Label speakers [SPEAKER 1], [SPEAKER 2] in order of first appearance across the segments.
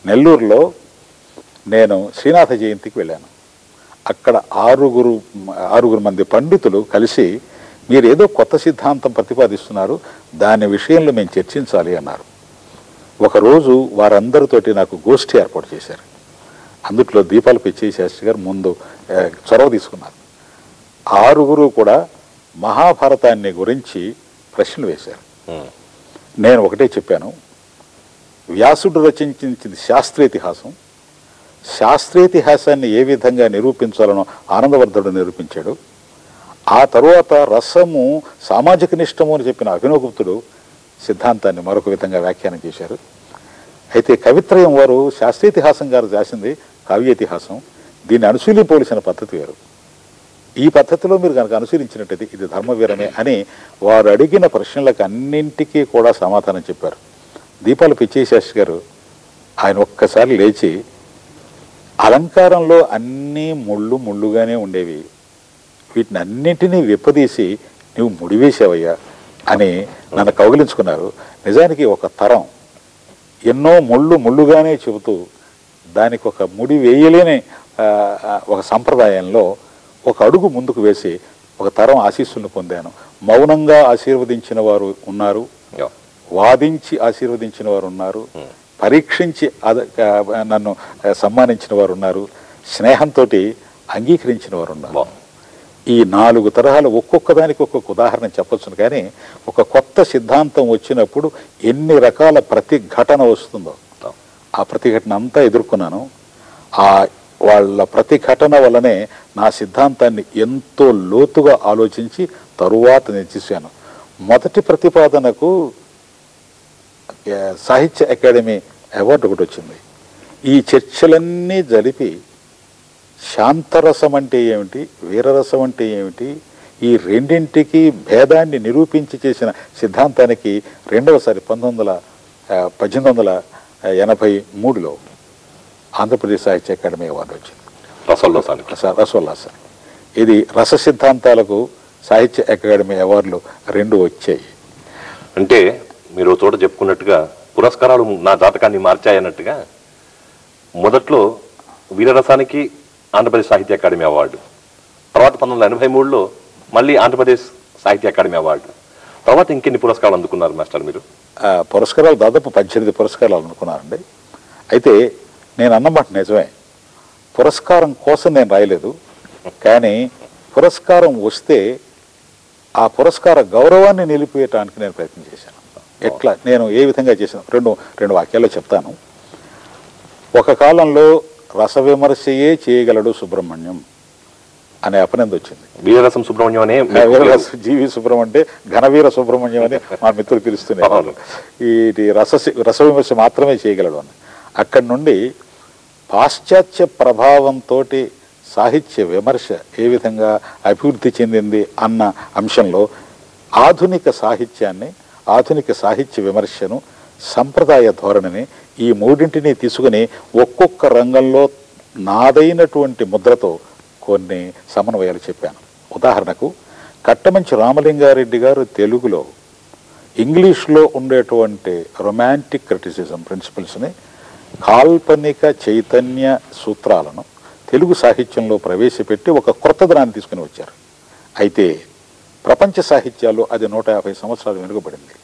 [SPEAKER 1] నెల్లూరులో నేను శ్రీనాథ జయంతికి వెళ్ళాను. అక్కడ ఆరుగురు మంది పండితులు కలిసి మీరు ఏదో కొత్త సిద్ధాంతం ప్రతిపాదిస్తున్నారు, దాని విషయంలో మేము చర్చించాలి అన్నారు. ఒకరోజు వారందరితోటి నాకు గోష్ఠి ఏర్పాటు చేశారు. అందుట్లో దీపాల పిచ్చయ్య శాస్త్రి గారు ముందు చొరవ తీసుకున్నారు. ఆరుగురు కూడా మహాభారతాన్ని గురించి ప్రశ్నలు వేశారు. నేను ఒకటే చెప్పాను, వ్యాసుడు రచించింది శాస్త్రీయతిహాసం, శాస్త్రీయతిహాసాన్ని ఏ విధంగా నిరూపించాలనో ఆనందవర్ధనుడు నిరూపించాడు. ఆ తరువాత రసము సామాజిక నిష్టము అని చెప్పిన అభినవగుప్తుడు సిద్ధాంతాన్ని మరొక విధంగా వ్యాఖ్యానం చేశారు. అయితే కవిత్రయం వారు శాస్త్రీయతిహాసం గారు రాసింది కావ్యేతిహాసం, దీన్ని అనుశీలింపవలసిన పద్ధతి వేరు. ఈ పద్ధతిలో మీరు కనుక అనుసరించినట్టయితే ఇది ధర్మవీరమే అని వారు అడిగిన ప్రశ్నలకు అన్నింటికీ కూడా సమాధానం చెప్పారు. దీపాల పిచ్చయ్య శాస్త్రి గారు ఆయన ఒక్కసారి లేచి, అలంకారంలో అన్నీ ముళ్ళుగానే ఉండేవి, వీటిని అన్నింటినీ విప్పదీసి నువ్వు ముడివేశావయ్యా అని నన్ను కౌగిలించుకున్నారు. నిజానికి ఒక తరం ఎన్నో ముళ్ళుగానే చెబుతూ దానికి ఒక ముడి వేయలేని ఒక సంప్రదాయంలో ఒక అడుగు ముందుకు వేసి ఒక తరం ఆశీస్సులను పొందాను. మౌనంగా ఆశీర్వదించిన వారు ఉన్నారు, వాదించి ఆశీర్వదించిన వారు ఉన్నారు, పరీక్షించి నన్ను సన్మానించిన వారు ఉన్నారు, స్నేహంతో అంగీకరించిన వారు ఉన్నారు. ఈ 4 తరహాలు ఒక్కొక్క దానికి ఒక్కొక్క ఉదాహరణ చెప్పొచ్చును. కానీ ఒక కొత్త సిద్ధాంతం వచ్చినప్పుడు ఎన్ని రకాల ప్రతిఘటన వస్తుందో ఆ ప్రతిఘటన అంతా ఎదుర్కొన్నాను. వాళ్ళ ప్రతిఘటన వల్లనే నా సిద్ధాంతాన్ని ఎంతో లోతుగా ఆలోచించి తరువాత నేను చేశాను. మొదటి ప్రతిపాదనకు సాహిత్య అకాడమీ అవార్డు ఒకటి వచ్చింది. ఈ చర్చలన్నీ జరిపి శాంతరసం అంటే ఏమిటి, వీరరసం అంటే ఏమిటి, ఈ రెండింటికి భేదాన్ని నిరూపించి చేసిన సిద్ధాంతానికి రెండవసారి 1883లో ఆంధ్రప్రదేశ్ సాహిత్య అకాడమీ అవార్డు వచ్చింది. రసోల్లాస. ఇది రస సిద్ధాంతాలకు సాహిత్య అకాడమీ అవార్డులు 2 వచ్చాయి.
[SPEAKER 2] అంటే మీరు చోట చెప్పుకున్నట్టుగా పురస్కారాలు నా జాతకాన్ని మార్చాయన్నట్టుగా మొదట్లో వీరరసానికి ఆంధ్రప్రదేశ్ సాహిత్య అకాడమీ అవార్డు, తర్వాత 1983లో మళ్ళీ ఆంధ్రప్రదేశ్ సాహిత్య అకాడమీ అవార్డు, తర్వాత ఇంకెన్ని పురస్కారాలు అందుకున్నారు మాస్టర్ మీరు?
[SPEAKER 1] పురస్కారాలు దాదాపు 18 పురస్కారాలు అందుకున్నారండి. అయితే నేను అన్నమాట నిజమే, పురస్కారం కోసం నేను రాయలేదు. కానీ పురస్కారం వస్తే ఆ పురస్కార గౌరవాన్ని నిలిపేయటానికి నేను ప్రయత్నం చేశాను. ఎట్లా, నేను ఏ విధంగా చేశాను రెండు వాక్యాల్లో చెప్తాను. ఒక కాలంలో రస విమర్శయే చేయగలడు సుబ్రహ్మణ్యం అనే అపనింద వచ్చింది.
[SPEAKER 2] వీరరసం సుబ్రహ్మణ్యం అనే
[SPEAKER 1] జీవి సుబ్రహ్మణ్యం అంటే ఘనవీర సుబ్రహ్మణ్యం అని మా మిత్రులు పిలుస్తున్నారు. ఈ రస విమర్శ మాత్రమే చేయగలడు అని. అక్కడి నుండి పాశ్చాత్య ప్రభావంతో సాహిత్య విమర్శ ఏ విధంగా అభివృద్ధి చెందింది అన్న అంశంలో ఆధునిక సాహిత్యాన్ని, ఆధునిక సాహిత్య విమర్శను, సంప్రదాయ ధోరణిని ఈ మూడింటిని తీసుకుని ఒక్కొక్క రంగంలో నాదైనటువంటి ముద్రతో కొన్ని సమన్వయాలు చెప్పాను. ఉదాహరణకు కట్టమంచి రామలింగారెడ్డి గారు తెలుగులో ఇంగ్లీష్లో ఉండేటువంటి రొమాంటిక్ క్రిటిసిజం ప్రిన్సిపల్స్ని, కాల్పనిక చైతన్య సూత్రాలను తెలుగు సాహిత్యంలో ప్రవేశపెట్టి ఒక క్రొత్తదనాన్ని తీసుకుని వచ్చారు. అయితే ప్రపంచ సాహిత్యాల్లో అది 150 సంవత్సరాలు వెనుకబడింది.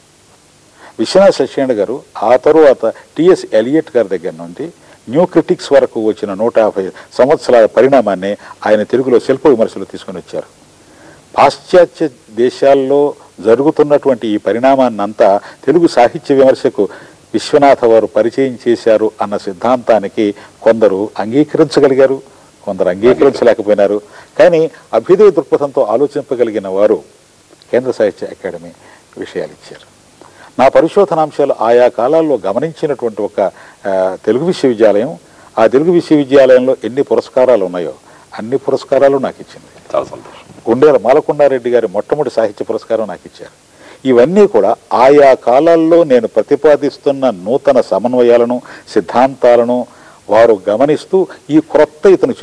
[SPEAKER 1] విశ్వనాథ సత్యనారాయణ గారు ఆ తరువాత టిఎస్ ఎలియట్ గారి దగ్గర నుండి న్యూ క్రిటిక్స్ వరకు వచ్చిన 150 సంవత్సరాల పరిణామాన్ని ఆయన తెలుగులో శిల్ప విమర్శలు తీసుకుని వచ్చారు. పాశ్చాత్య దేశాల్లో జరుగుతున్నటువంటి ఈ పరిణామాన్నంతా తెలుగు సాహిత్య విమర్శకు విశ్వనాథ వారు పరిచయం చేశారు అన్న సిద్ధాంతానికి కొందరు అంగీకరించగలిగారు, కొందరు అంగీకరించలేకపోయినారు. కానీ అభ్యుదయ దృక్పథంతో ఆలోచింపగలిగిన వారు కేంద్ర సాహిత్య అకాడమీ విషయాలు ఇచ్చారు. నా పరిశోధనాంశాలు ఆయా కాలాల్లో గమనించినటువంటి ఒక తెలుగు విశ్వవిద్యాలయం, ఆ తెలుగు విశ్వవిద్యాలయంలో ఎన్ని పురస్కారాలు ఉన్నాయో అన్ని పురస్కారాలు నాకు ఇచ్చింది.
[SPEAKER 2] చాలా సంతోషం.
[SPEAKER 1] గుండెల మాలకొండారెడ్డి గారి మొట్టమొదటి సాహిత్య పురస్కారం నాకు ఇచ్చారు. ఇవన్నీ కూడా ఆయా కాలాల్లో నేను ప్రతిపాదిస్తున్న నూతన సమన్వయాలను, సిద్ధాంతాలను వారు గమనిస్తూ ఈ క్రొత్త ఇతను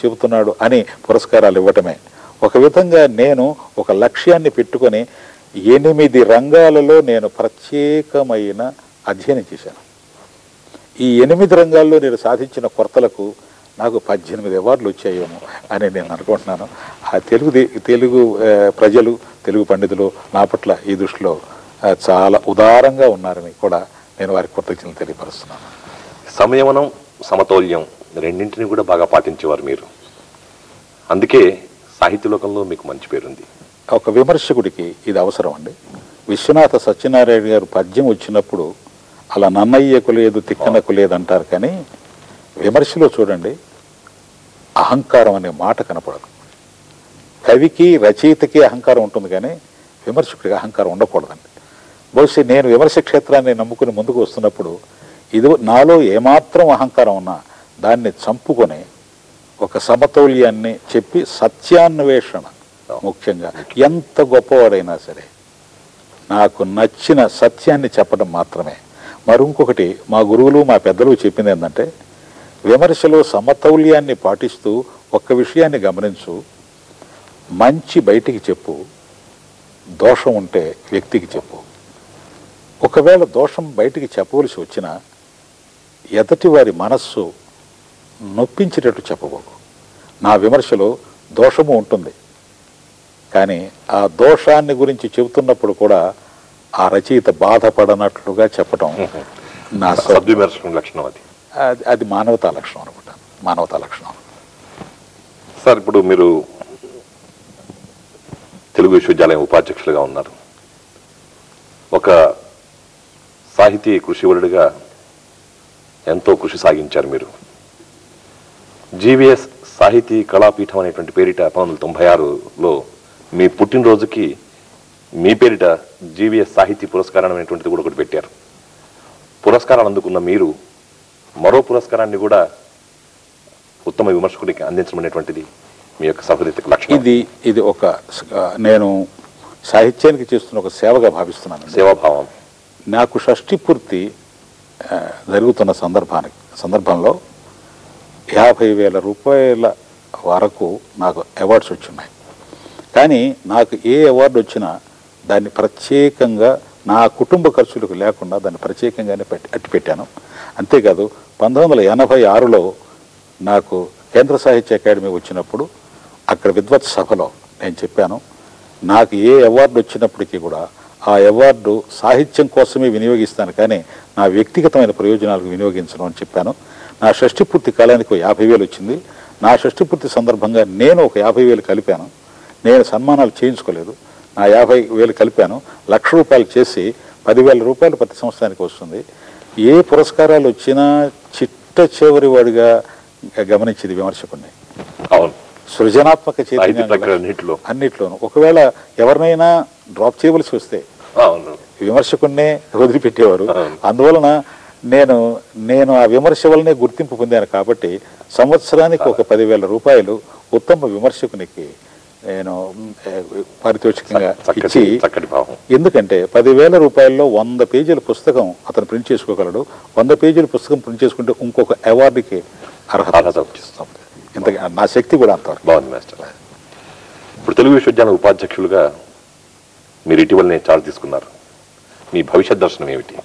[SPEAKER 1] చెబుతున్నాడు అని పురస్కారాలు ఇవ్వటమే. ఒక విధంగా నేను ఒక లక్ష్యాన్ని పెట్టుకొని 8 రంగాలలో నేను ప్రత్యేకమైన అధ్యయనం చేశాను. ఈ 8 రంగాల్లో నేను సాధించిన కొరతలకు నాకు 18 అవార్డులు వచ్చాయేమో అని నేను అనుకుంటున్నాను. ఆ తెలుగు ప్రజలు, తెలుగు పండితులు నా పట్ల ఈ దృష్టిలో చాలా ఉదారంగా ఉన్నారని కూడా నేను వారికి కృతజ్ఞతలు తెలియపరుస్తున్నాను.
[SPEAKER 2] సంయమనం, సమతౌల్యం రెండింటిని కూడా బాగా పాటించేవారు మీరు. అందుకే సాహిత్య లోకంలో మీకు మంచి పేరుంది.
[SPEAKER 1] ఒక విమర్శకుడికి ఇది అవసరం అండి. విశ్వనాథ సత్యనారాయణ గారు పద్యం వచ్చినప్పుడు అలా నన్నయ్యకు లేదు తిక్కనకు లేదు అంటారు, కానీ విమర్శలో చూడండి అహంకారం అనే మాట కనపడదు. కవికి రచయితకి అహంకారం ఉంటుంది, కానీ విమర్శకుడికి అహంకారం ఉండకూడదండి. బహుశా నేను విమర్శ క్షేత్రాన్ని నమ్ముకుని ముందుకు వస్తున్నప్పుడు ఇది నాలో ఏమాత్రం అహంకారం ఉన్నా దాన్ని చంపుకొని ఒక సమతౌల్యాన్ని చెప్పి సత్యాన్వేషణ, ముఖ్యంగా ఎంత గొప్పవాడైనా సరే నాకు నచ్చిన సత్యాన్ని చెప్పడం మాత్రమే. మరొకటి మా గురువులు మా పెద్దలు చెప్పింది ఏంటంటే, విమర్శలో సమతౌల్యాన్ని పాటిస్తూ ఒక్క విషయాన్ని గమనించు, మంచి బయటికి చెప్పు, దోషం ఉంటే వ్యక్తికి చెప్పు. ఒకవేళ దోషం బయటికి చెప్పవలసి వచ్చినా ఎదటి వారి మనస్సు నొప్పించేటట్టు చెప్పబోకు. నా విమర్శలో దోషము ఉంటుంది, కానీ ఆ దోషాన్ని గురించి చెబుతున్నప్పుడు కూడా ఆ రచయిత బాధపడనట్లుగా చెప్పడం నా
[SPEAKER 2] లక్షణం.
[SPEAKER 1] అది మానవతా లక్షణం అనుకుంటాను. మానవతా లక్షణం.
[SPEAKER 2] సార్, ఇప్పుడు మీరు తెలుగు విశ్వవిద్యాలయం ఉపాధ్యక్షులుగా ఉన్నారు. ఒక సాహితీ కృషివరుడిగా ఎంతో కృషి సాగించారు మీరు. జీవీఎస్ సాహితీ కళాపీఠం అనేటువంటి పేరిట 1996లో మీ పుట్టినరోజుకి మీ పేరిట జీవీఎస్ సాహితీ పురస్కారం అనేటువంటిది కూడా ఒకటి పెట్టారు. పురస్కారాలు అందుకున్న మీరు మరో పురస్కారాన్ని కూడా ఉత్తమ విమర్శకుడికి అందించడం అనేటువంటిది మీ యొక్క సహృదయతకు లక్షణం.
[SPEAKER 1] ఇది ఒక నేను సాహిత్యానికి చేస్తున్న ఒక సేవగా భావిస్తున్నాను.
[SPEAKER 2] సేవాభావం.
[SPEAKER 1] నాకు షష్ఠి పూర్తి జరుగుతున్న సందర్భంలో 50,000 రూపాయల వరకు నాకు అవార్డ్స్ వచ్చున్నాయి. కానీ నాకు ఏ అవార్డు వచ్చినా దాన్ని ప్రత్యేకంగా నా కుటుంబ ఖర్చులకు లేకుండా దాన్ని ప్రత్యేకంగానే పెట్టాను. అంతేకాదు 1986లో నాకు కేంద్ర సాహిత్య అకాడమీ వచ్చినప్పుడు అక్కడ విద్వత్ సభలో నేను చెప్పాను, నాకు ఏ అవార్డు వచ్చినప్పటికీ కూడా ఆ అవార్డు సాహిత్యం కోసమే వినియోగిస్తాను, కానీ నా వ్యక్తిగతమైన ప్రయోజనాలకు వినియోగించను అని చెప్పాను. నా షష్ఠి పూర్తి కాలానికి 50,000 వచ్చింది. నా షష్ఠి పూర్తి సందర్భంగా నేను ఒక 50,000 కలిపాను. నేను సన్మానాలు చేయించుకోలేదు, నా 50,000 కలిపాను. ₹1,00,000 చేసి 10,000 రూపాయలు ప్రతి సంవత్సరానికి వస్తుంది. ఏ పురస్కారాలు వచ్చినా చిట్ట చివరి వాడిగా గమనించేది విమర్శకుడిని. సృజనాత్మక చైతన్యం అన్నిట్లోనూ. ఒకవేళ ఎవరినైనా డ్రాప్ చేయవలసి వస్తే విమర్శకుడినే వదిలిపెట్టేవారు. అందువలన నేను ఆ విమర్శ వల్లనే గుర్తింపు పొందాను. కాబట్టి సంవత్సరానికి ఒక 10,000 రూపాయలు ఉత్తమ విమర్శకునికి నేను పారితోషికంగా ఇచ్చి, ఎందుకంటే 10,000 రూపాయల్లో 100 పేజీల పుస్తకం అతను ప్రింట్ చేసుకోగలడు. 100 పేజీల పుస్తకం ప్రింట్ చేసుకుంటే ఇంకొక అవార్డుకి అర్హత వచ్చిస్తుంది. ఇంతగా నా శక్తి కూడా అంతవరకు.
[SPEAKER 2] బాగుంది మాస్టర్. ఇప్పుడు తెలుగు విశ్వవిద్యాలయం ఉపాధ్యక్షులుగా మీరు ఇటీవలనే చార్జ్ తీసుకున్నారు. మీ భవిష్యత్ దర్శనం ఏమిటి?